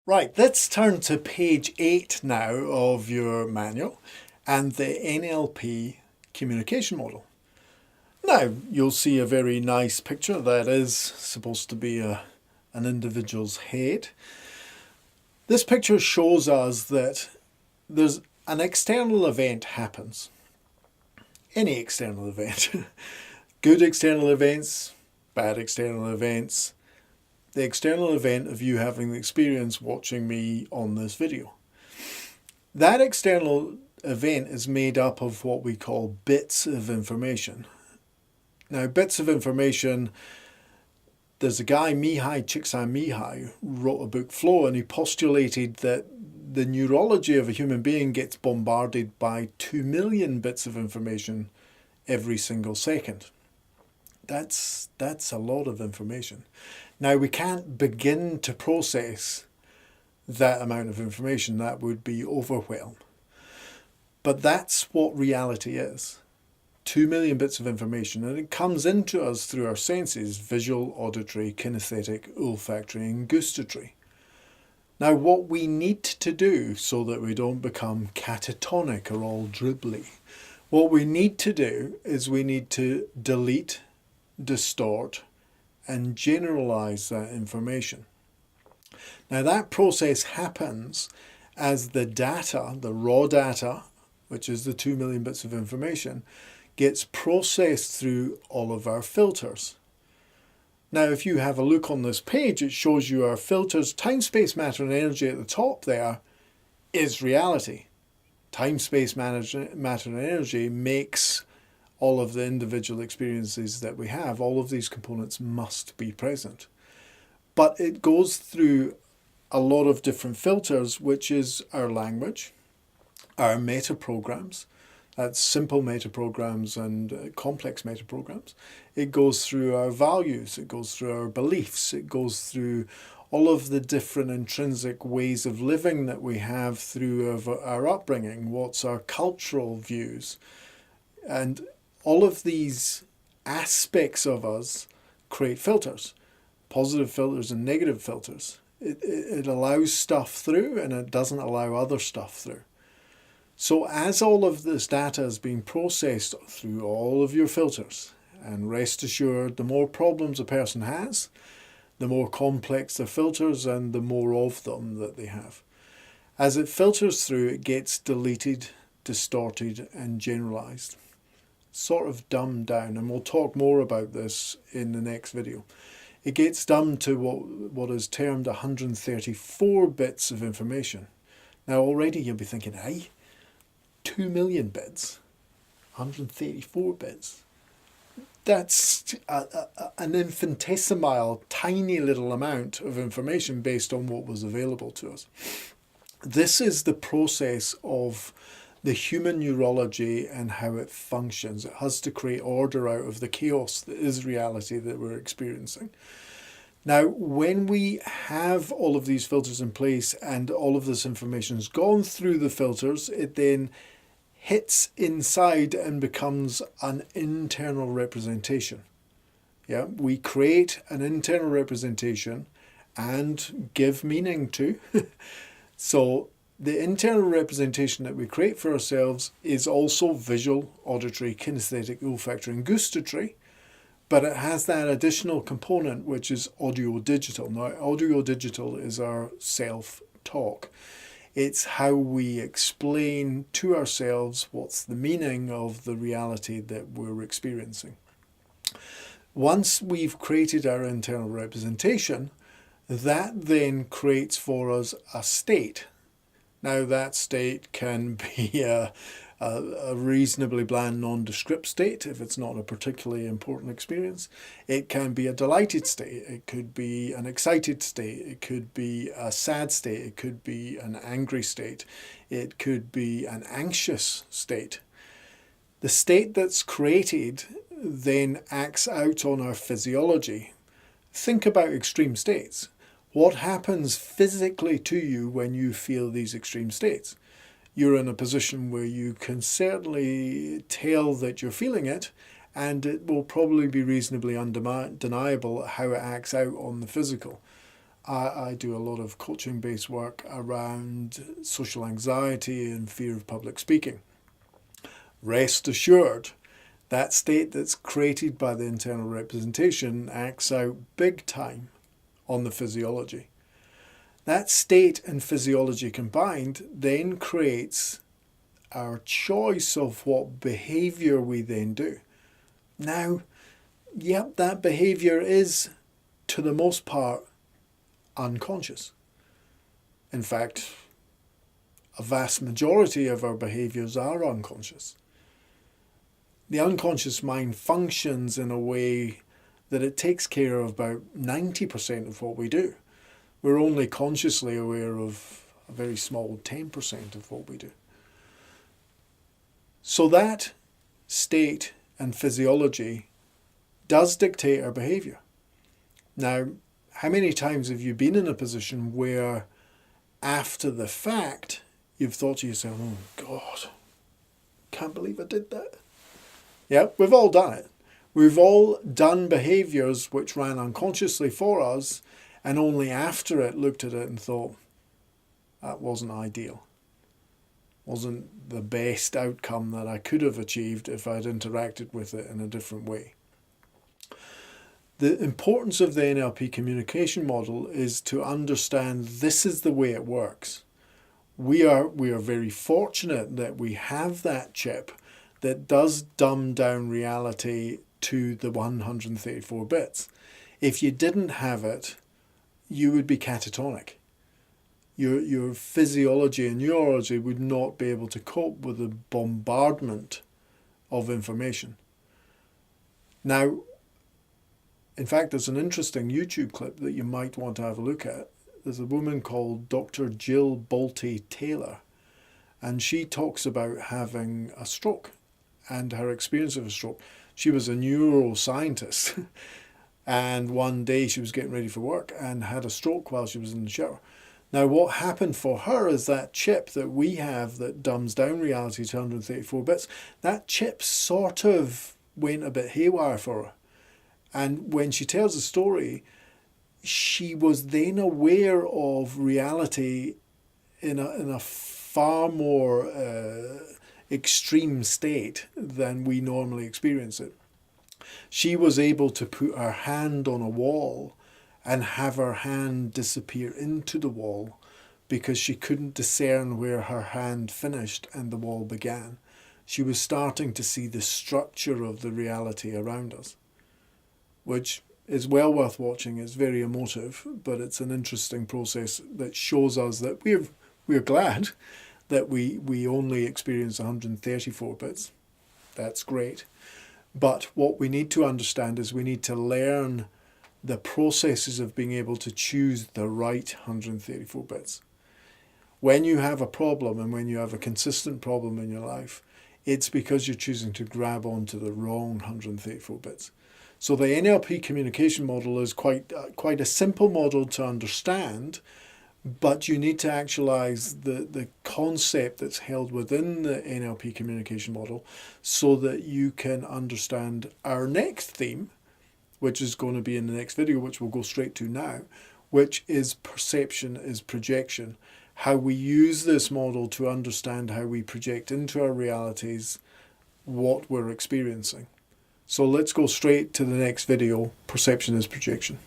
Right, let's turn to page 8 now of your manual and the NLP communication model. Now, you'll see a very nice picture that is supposed to be an individual's head. This picture shows us that there's an external event happens. Any external event. Good external events, bad external events. The external event of you having the experience watching me on this video. That external event is made up of what we call bits of information. Now, bits of information, there's a guy, Mihai Csikszentmihalyi, wrote a book, Flow, and he postulated that the neurology of a human being gets bombarded by 2 million bits of information every single second. That's a lot of information. Now, we can't begin to process that amount of information. That would be overwhelm. But that's what reality is. 2 million bits of information, and it comes into us through our senses: visual, auditory, kinesthetic, olfactory, and gustatory. Now, what we need to do so that we don't become catatonic or all dribbly, what we need to do is we need to delete, distort, and generalize that information. Now, that process happens as the data, the raw data, which is the 2 million bits of information, gets processed through all of our filters. Now, if you have a look on this page, it shows you our filters. Time, space, matter, and energy at the top there is reality. Time, space, matter, and energy makes all of the individual experiences that we have. All of these components must be present. But it goes through a lot of different filters, which is our language, our meta-programs, that's simple meta-programs and complex meta-programs. It goes through our values, it goes through our beliefs, it goes through all of the different intrinsic ways of living that we have through our upbringing, what's our cultural views. And all of these aspects of us create filters, positive filters and negative filters. It allows stuff through and it doesn't allow other stuff through. So as all of this data is being processed through all of your filters, and rest assured, the more problems a person has, the more complex the filters and the more of them that they have. As it filters through, it gets deleted, distorted, and generalized. Sort of dumbed down, and we'll talk more about this in the next video. It gets dumbed to what is termed 134 bits of information. Now, already you'll be thinking, hey, 2 million bits, 134 bits. That's an infinitesimal, tiny little amount of information based on what was available to us. This is the process of the human neurology and how it functions. It has to create order out of the chaos that is reality that we're experiencing. Now, when we have all of these filters in place and all of this information has gone through the filters, it then hits inside and becomes an internal representation. Yeah, we create an internal representation and give meaning to. So the internal representation that we create for ourselves is also visual, auditory, kinesthetic, olfactory, and gustatory, but it has that additional component which is audio-digital. Now, audio-digital is our self-talk. It's how we explain to ourselves what's the meaning of the reality that we're experiencing. Once we've created our internal representation, that then creates for us a state. Now, that state can be a reasonably bland, nondescript state if it's not a particularly important experience. It can be a delighted state. It could be an excited state. It could be a sad state. It could be an angry state. It could be an anxious state. The state that's created then acts out on our physiology. Think about extreme states. What happens physically to you when you feel these extreme states? You're in a position where you can certainly tell that you're feeling it, and it will probably be reasonably undeniable how it acts out on the physical. I do a lot of coaching-based work around social anxiety and fear of public speaking. Rest assured, that state that's created by the internal representation acts out big time on the physiology. That state and physiology combined then creates our choice of what behaviour we then do. Now, yep, that behaviour is, to the most part, unconscious. In fact, a vast majority of our behaviours are unconscious. The unconscious mind functions in a way that it takes care of about 90% of what we do. We're only consciously aware of a very small 10% of what we do. So that state and physiology does dictate our behaviour. Now, how many times have you been in a position where after the fact you've thought to yourself, oh God, can't believe I did that? Yeah, we've all done it. We've all done behaviours which ran unconsciously for us, and only after it looked at it and thought, that wasn't ideal. Wasn't the best outcome that I could have achieved if I'd interacted with it in a different way. The importance of the NLP communication model is to understand this is the way it works. We are very fortunate that we have that chip that does dumb down reality to the 134 bits. If you didn't have it, you would be catatonic. Your physiology and neurology would not be able to cope with the bombardment of information. Now, in fact, there's an interesting YouTube clip that you might want to have a look at. There's a woman called Dr. Jill Bolte Taylor, and she talks about having a stroke and her experience of a stroke. She was a neuroscientist, and one day she was getting ready for work and had a stroke while she was in the shower. Now, what happened for her is that chip that we have that dumbs down reality to 134 bits, that chip sort of went a bit haywire for her. And when she tells the story, she was then aware of reality in a far more extreme state than we normally experience it. She was able to put her hand on a wall and have her hand disappear into the wall because she couldn't discern where her hand finished and the wall began. She was starting to see the structure of the reality around us, which is well worth watching. It's very emotive, but it's an interesting process that shows us that we're glad that we only experience 134 bits. That's great. But what we need to understand is we need to learn the processes of being able to choose the right 134 bits. When you have a problem and when you have a consistent problem in your life, it's because you're choosing to grab onto the wrong 134 bits. So the NLP communication model is quite a simple model to understand, but you need to actualize the concept that's held within the NLP communication model so that you can understand our next theme, which is going to be in the next video, which we'll go straight to now, which is perception is projection. How we use this model to understand how we project into our realities what we're experiencing. So let's go straight to the next video, perception is projection.